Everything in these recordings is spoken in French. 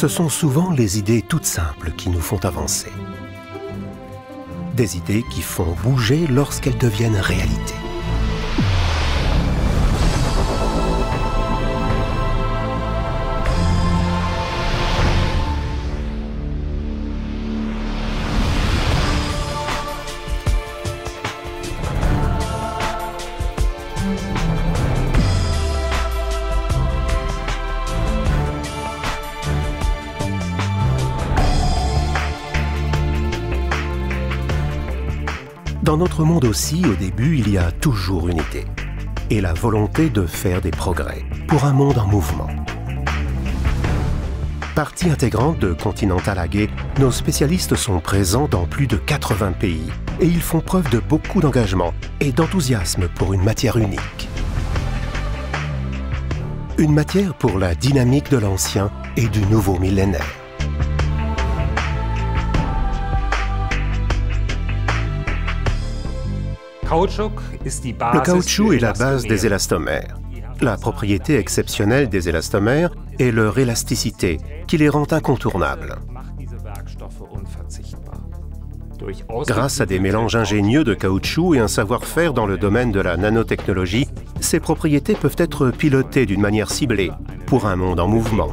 Ce sont souvent les idées toutes simples qui nous font avancer. Des idées qui font bouger lorsqu'elles deviennent réalité. Dans notre monde aussi, au début, il y a toujours une idée et la volonté de faire des progrès pour un monde en mouvement. Partie intégrante de Continental AG, nos spécialistes sont présents dans plus de 80 pays et ils font preuve de beaucoup d'engagement et d'enthousiasme pour une matière unique. Une matière pour la dynamique de l'ancien et du nouveau millénaire. Le caoutchouc est la base des élastomères. La propriété exceptionnelle des élastomères est leur élasticité, qui les rend incontournables. Grâce à des mélanges ingénieux de caoutchouc et un savoir-faire dans le domaine de la nanotechnologie, ces propriétés peuvent être pilotées d'une manière ciblée pour un monde en mouvement.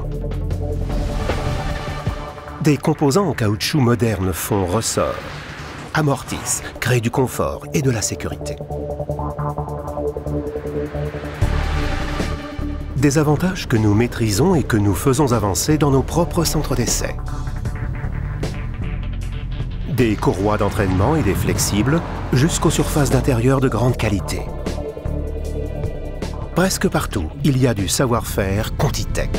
Des composants en caoutchouc modernes font ressort, amortissent, créent du confort et de la sécurité. Des avantages que nous maîtrisons et que nous faisons avancer dans nos propres centres d'essai. Des courroies d'entraînement et des flexibles jusqu'aux surfaces d'intérieur de grande qualité. Presque partout, il y a du savoir-faire Contitech.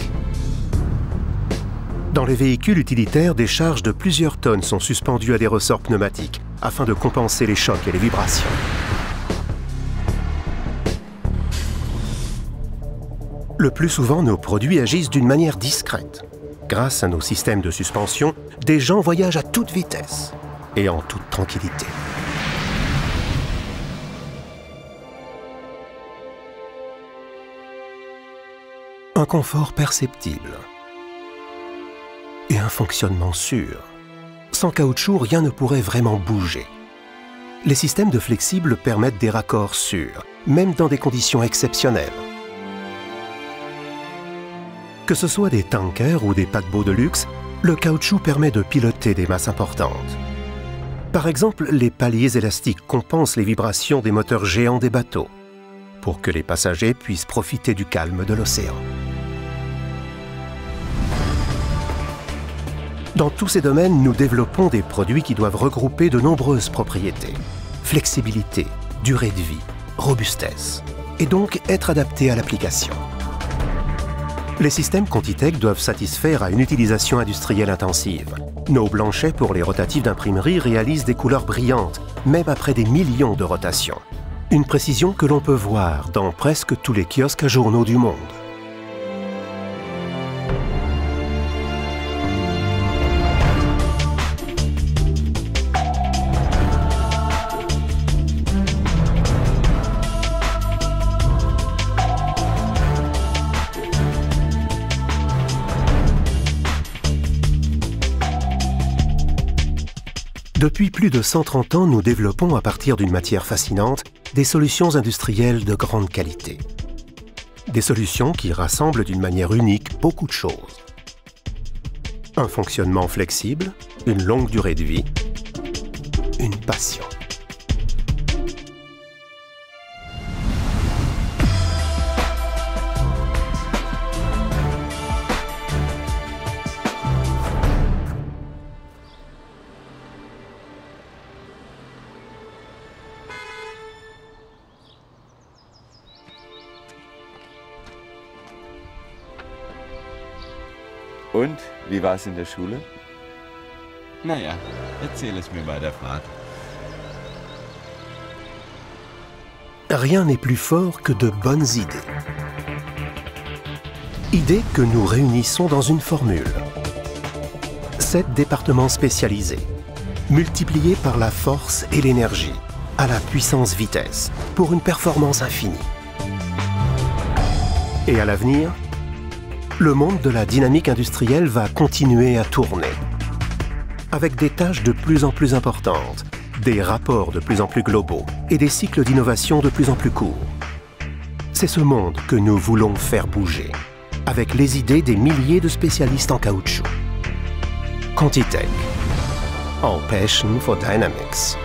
Dans les véhicules utilitaires, des charges de plusieurs tonnes sont suspendues à des ressorts pneumatiques afin de compenser les chocs et les vibrations. Le plus souvent, nos produits agissent d'une manière discrète. Grâce à nos systèmes de suspension, des gens voyagent à toute vitesse et en toute tranquillité. Un confort perceptible et un fonctionnement sûr. Sans caoutchouc, rien ne pourrait vraiment bouger. Les systèmes de flexibles permettent des raccords sûrs, même dans des conditions exceptionnelles. Que ce soit des tankers ou des paquebots de luxe, le caoutchouc permet de piloter des masses importantes. Par exemple, les paliers élastiques compensent les vibrations des moteurs géants des bateaux, pour que les passagers puissent profiter du calme de l'océan. Dans tous ces domaines, nous développons des produits qui doivent regrouper de nombreuses propriétés. Flexibilité, durée de vie, robustesse, et donc être adaptés à l'application. Les systèmes Contitech doivent satisfaire à une utilisation industrielle intensive. Nos blanchets pour les rotatifs d'imprimerie réalisent des couleurs brillantes, même après des millions de rotations. Une précision que l'on peut voir dans presque tous les kiosques à journaux du monde. Depuis plus de 130 ans, nous développons à partir d'une matière fascinante des solutions industrielles de grande qualité. Des solutions qui rassemblent d'une manière unique beaucoup de choses. Un fonctionnement flexible, une longue durée de vie, une passion. Und, wie war es in der Schule? Naja, erzähl es mir bei der Fahrt. Rien n'est plus fort que de bonnes idées. Idées que nous réunissons dans une formule. 7 départements spécialisés, multipliés par la force et l'énergie, à la puissance vitesse, pour une performance infinie. Et à l'avenir, le monde de la dynamique industrielle va continuer à tourner, avec des tâches de plus en plus importantes, des rapports de plus en plus globaux et des cycles d'innovation de plus en plus courts. C'est ce monde que nous voulons faire bouger, avec les idées des milliers de spécialistes en caoutchouc. Quantitech, all passion for dynamics.